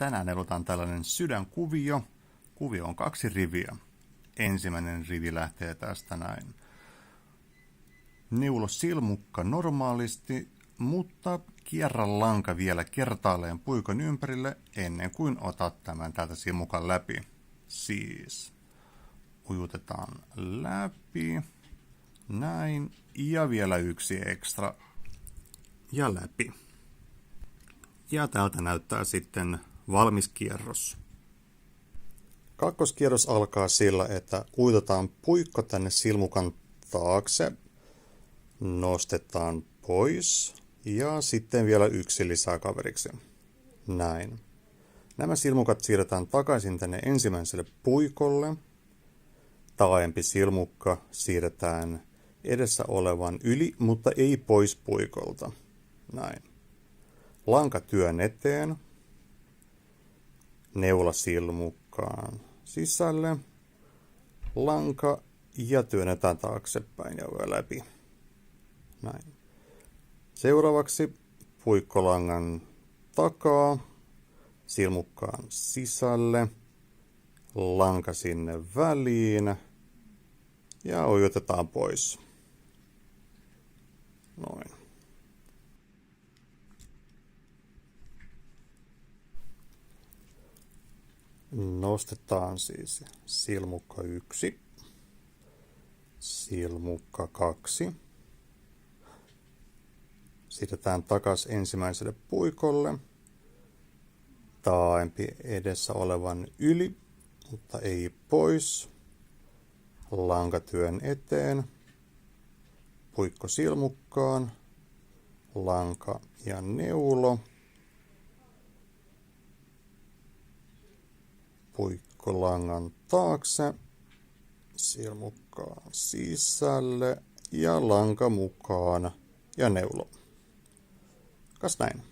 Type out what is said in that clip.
Tänään neulotaan tällainen sydänkuvio. Kuvio on 2 riviä. Ensimmäinen rivi lähtee tästä näin. Neulo silmukka normaalisti, mutta kierrä lanka vielä kertaalleen puikon ympärille ennen kuin otat tämän täältä silmukan läpi. Siis ujutetaan läpi. Näin. Ja vielä yksi ekstra. Ja läpi. Ja täältä näyttää sitten valmis kierros. Kakkoskierros alkaa sillä, että ujutetaan puikko tänne silmukan taakse. Nostetaan pois. Ja sitten vielä yksi lisää kaveriksi. Näin. Nämä silmukat siirretään takaisin tänne ensimmäiselle puikolle. Taaempi silmukka siirretään edessä olevan yli, mutta ei pois puikolta. Näin. Lanka työn eteen. Neula silmukkaan sisälle. Lanka ja työnnetään taaksepäin ja läpi. Näin. Seuraavaksi puikkolangan takaa. Silmukkaan sisälle. Lanka sinne väliin. Ja ujutetaan pois. Noin. Nostetaan siis silmukka 1, silmukka 2. Siirretään takaisin ensimmäiselle puikolle. Taaempi edessä olevan yli, mutta ei pois. Lanka työn eteen. Puikko silmukkaan. Lanka ja neulo. Puikko langan taakse. Silmukkaan sisälle. Ja lanka mukaan. Ja neulo. Kas näin.